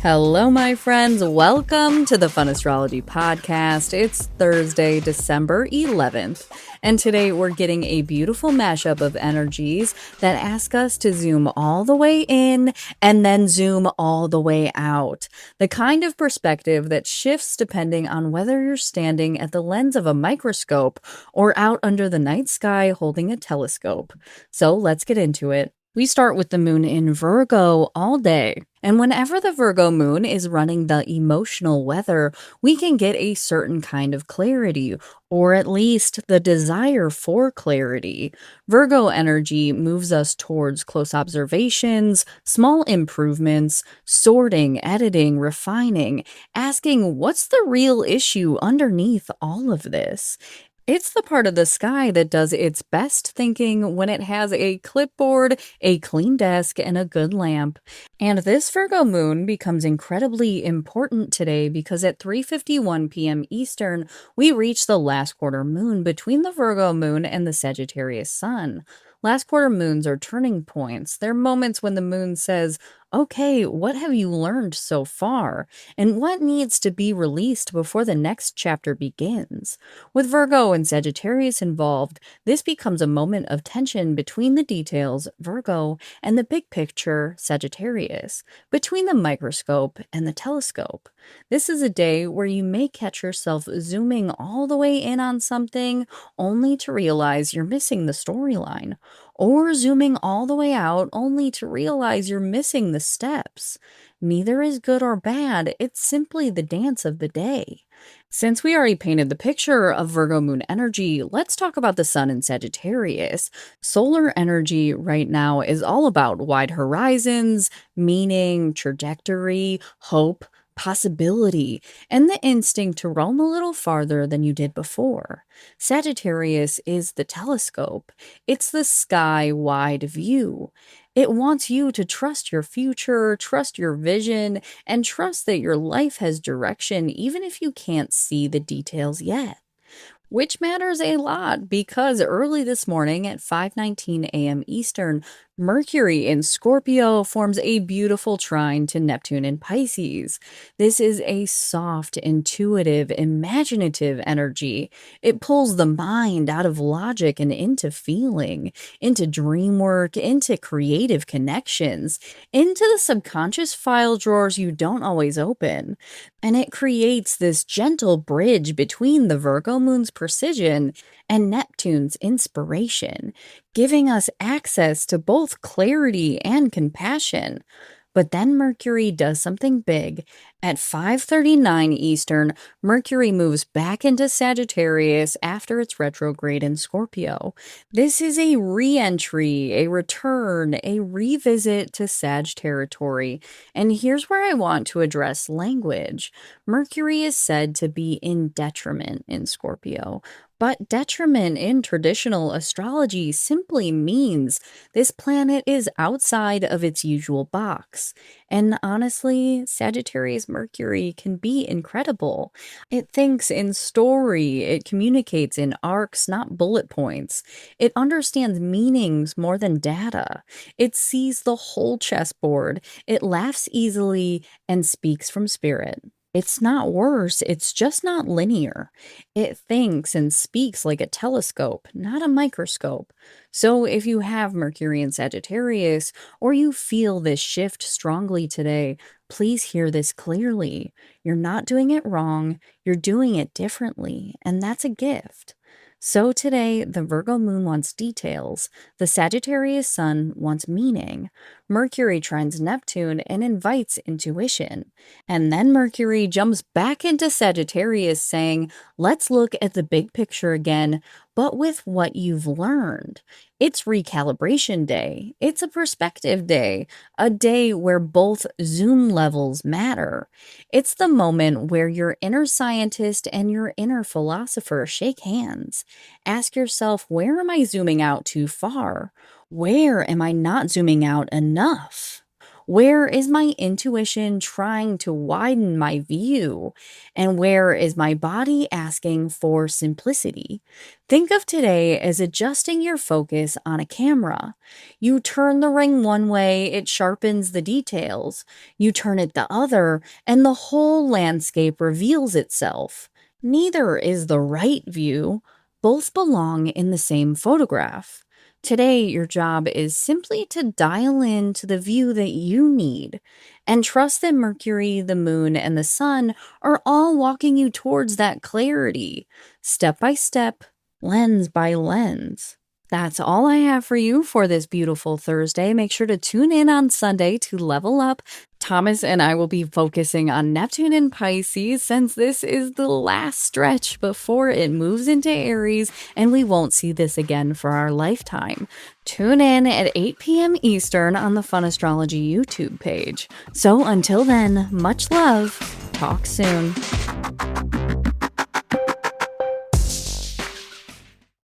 Hello, my friends. Welcome to the Fun Astrology Podcast. It's Thursday, December 11th, and today we're getting a beautiful mashup of energies that ask us to zoom all the way in and then zoom all the way out. The kind of perspective that shifts depending on whether you're standing at the lens of a microscope or out under the night sky holding a telescope. So let's get into it. We start with the moon in Virgo all day. And whenever the Virgo moon is running the emotional weather, we can get a certain kind of clarity, or at least the desire for clarity. Virgo energy moves us towards close observations, small improvements, sorting, editing, refining, asking what's the real issue underneath all of this. It's the part of the sky that does its best thinking when it has a clipboard, a clean desk, and a good lamp. And this Virgo moon becomes incredibly important today because at 3:51 p.m. Eastern, we reach the last quarter moon between the Virgo moon and the Sagittarius sun. Last quarter moons are turning points. They're moments when the moon says, okay, what have you learned so far? And what needs to be released before the next chapter begins? With Virgo and Sagittarius involved, this becomes a moment of tension between the details, Virgo, and the big picture, Sagittarius, between the microscope and the telescope. This is a day where you may catch yourself zooming all the way in on something only to realize you're missing the storyline, or zooming all the way out only to realize you're missing the steps. Neither is good or bad, it's simply the dance of the day. Since we already painted the picture of Virgo moon energy, let's talk about the sun in Sagittarius. Solar energy right now is all about wide horizons, meaning, trajectory, hope, possibility, and the instinct to roam a little farther than you did before. Sagittarius is the telescope. It's the sky-wide view. It wants you to trust your future, trust your vision, and trust that your life has direction even if you can't see the details yet. Which matters a lot because early this morning at 5:19 a.m. Eastern, Mercury in Scorpio forms a beautiful trine to Neptune in Pisces. This is a soft, intuitive, imaginative energy. It pulls the mind out of logic and into feeling, into dream work, into creative connections, into the subconscious file drawers you don't always open. And it creates this gentle bridge between the Virgo moon's precision and Neptune's inspiration, giving us access to both clarity and compassion. But then Mercury does something big. At 5:39 Eastern, Mercury moves back into Sagittarius after its retrograde in Scorpio. This is a re-entry, a return, a revisit to Sag territory. And here's where I want to address language. Mercury is said to be in detriment in Scorpio. But detriment in traditional astrology simply means this planet is outside of its usual box. And honestly, Sagittarius Mercury can be incredible. It thinks in story, it communicates in arcs, not bullet points. It understands meanings more than data. It sees the whole chessboard. It laughs easily and speaks from spirit. It's not worse, it's just not linear. It thinks and speaks like a telescope, not a microscope. So if you have Mercury in Sagittarius, or you feel this shift strongly today, please hear this clearly. You're not doing it wrong, you're doing it differently, and that's a gift. So today, the Virgo moon wants details, the Sagittarius sun wants meaning, Mercury trines Neptune and invites intuition. And then Mercury jumps back into Sagittarius saying, let's look at the big picture again, but with what you've learned. It's recalibration day. It's a perspective day, a day where both zoom levels matter. It's the moment where your inner scientist and your inner philosopher shake hands. Ask yourself, where am I zooming out too far? Where am I not zooming out enough? Where is my intuition trying to widen my view? And where is my body asking for simplicity? Think of today as adjusting your focus on a camera. You turn the ring one way, it sharpens the details. You turn it the other, and the whole landscape reveals itself. Neither is the right view. Both belong in the same photograph. Today, your job is simply to dial in to the view that you need and trust that Mercury, the moon, and the sun are all walking you towards that clarity, step by step, lens by lens. That's all I have for you for this beautiful Thursday. Make sure to tune in on Sunday to level up. Thomas and I will be focusing on Neptune and Pisces since this is the last stretch before it moves into Aries, and we won't see this again for our lifetime. Tune in at 8 p.m. Eastern on the Fun Astrology YouTube page. So until then, much love. Talk soon.